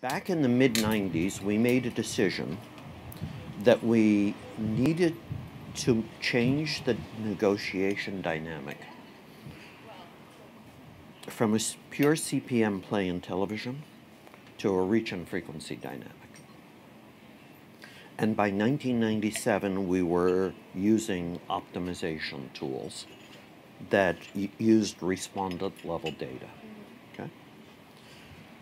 Back in the mid-90s, we made a decision that we needed to change the negotiation dynamic from a pure CPM play in television to a reach and frequency dynamic. And by 1997, we were using optimization tools that used respondent level data. Okay?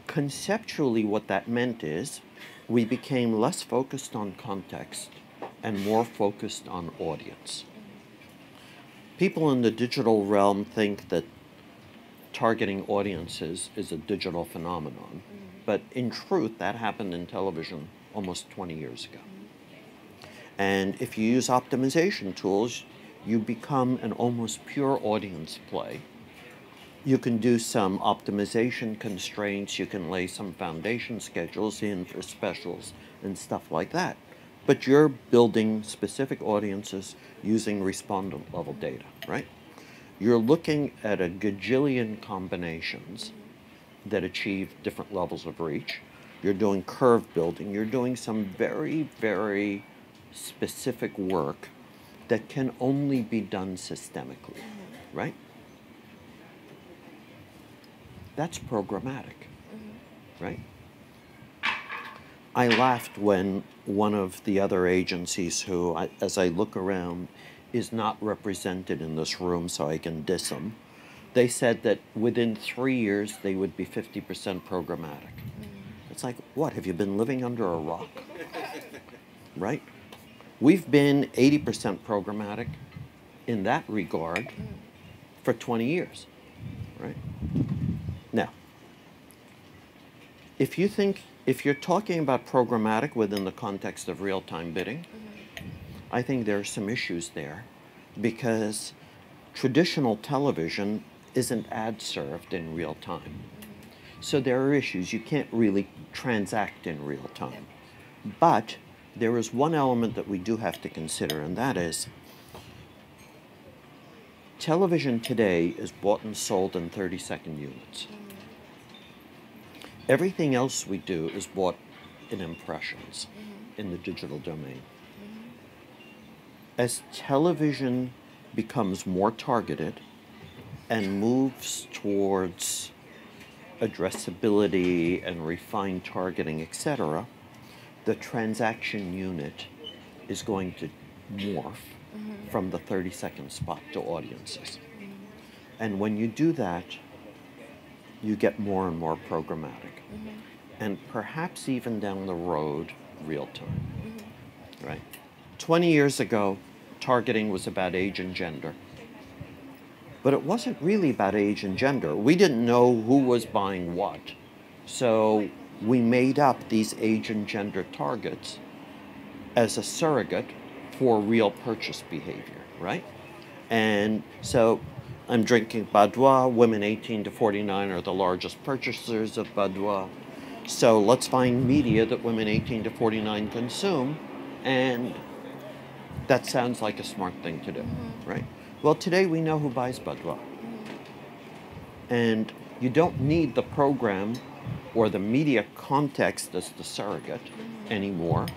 Conceptually, what that meant is we became less focused on context and more focused on audience. People in the digital realm think that targeting audiences is a digital phenomenon, but in truth, that happened in television almost 20 years ago. And if you use optimization tools, you become an almost pure audience play. You can do some optimization constraints, you can lay some foundation schedules in for specials and stuff like that. But you're building specific audiences using respondent level data, right? You're looking at a gajillion combinations that achieve different levels of reach. You're doing curve building. You're doing some very, very specific work that can only be done systemically, right? That's programmatic, right? I laughed when one of the other agencies who, as I look around, is not represented in this room so I can diss them. They said that within 3 years they would be 50% programmatic. It's like, what, have you been living under a rock? Right? We've been 80% programmatic in that regard for 20 years, right? Now, if you're talking about programmatic within the context of real-time bidding, I think there are some issues there because traditional television isn't ad-served in real time. So there are issues. You can't really transact in real time. But there is one element that we do have to consider, and that is television today is bought and sold in 30-second units. Everything else we do is bought in impressions in the digital domain. As television becomes more targeted and moves towards addressability and refined targeting, etc., the transaction unit is going to morph from the 30-second spot to audiences. And when you do that, you get more and more programmatic. And perhaps even down the road, real time, right? 20 years ago, targeting was about age and gender. But it wasn't really about age and gender. We didn't know who was buying what. So we made up these age and gender targets as a surrogate for real purchase behavior, right? And so I'm drinking Badois. Women 18 to 49 are the largest purchasers of Badois. So let's find media that women 18 to 49 consume, and that sounds like a smart thing to do, right? Well, today we know who buys Badois. And you don't need the program or the media context as the surrogate anymore.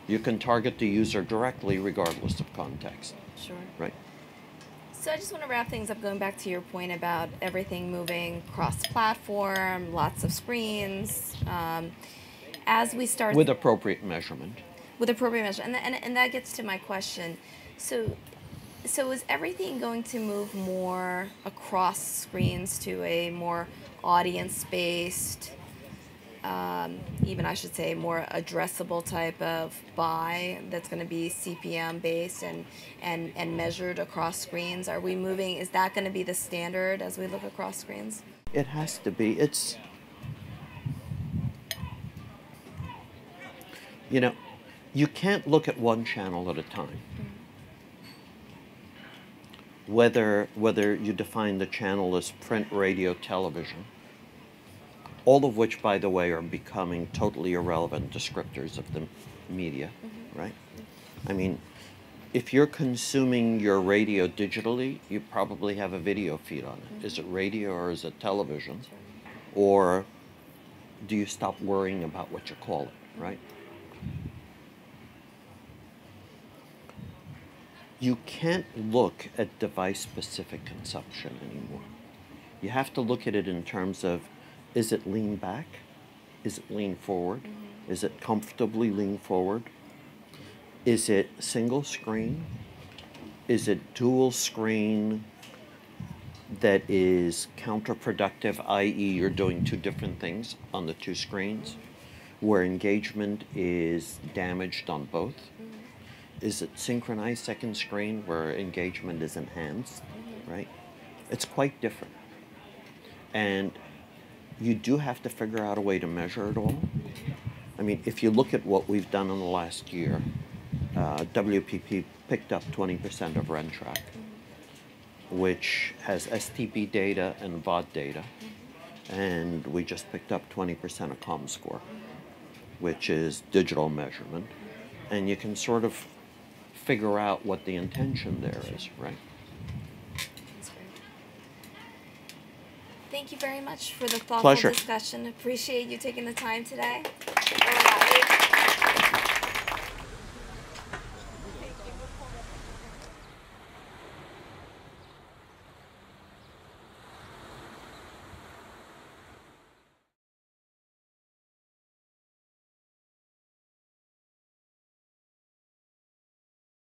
You can target the user directly regardless of context. Sure. Right? So I just want to wrap things up going back to your point about everything moving cross-platform, lots of screens. As we start... With appropriate measurement. With appropriate measurement. And that gets to my question. So is everything going to move more across screens to a more audience-based, even I should say more addressable type of buy that's going to be CPM based and measured across screens? Are we moving, is that going to be the standard as we look across screens? It has to be. It's, you know, you can't look at one channel at a time. Whether you define the channel as print, radio, television, all of which, by the way, are becoming totally irrelevant descriptors of the media, right? I mean, if you're consuming your radio digitally, you probably have a video feed on it. Is it radio or is it television? Or do you stop worrying about what you call it, right? You can't look at device-specific consumption anymore. You have to look at it in terms of, is it lean back? Is it lean forward? Is it comfortably lean forward? Is it single screen? Is it dual screen that is counterproductive, i.e. you're doing two different things on the two screens, where engagement is damaged on both? Is it synchronized second screen where engagement is enhanced, right? It's quite different. And you do have to figure out a way to measure it all. I mean, if you look at what we've done in the last year, WPP picked up 20% of RenTrack, which has STB data and VOD data, and we just picked up 20% of ComScore, which is digital measurement, and you can sort of figure out what the intention there is, right? That's great. Thank you very much for the thoughtful Pleasure. discussion. Appreciate you taking the time today.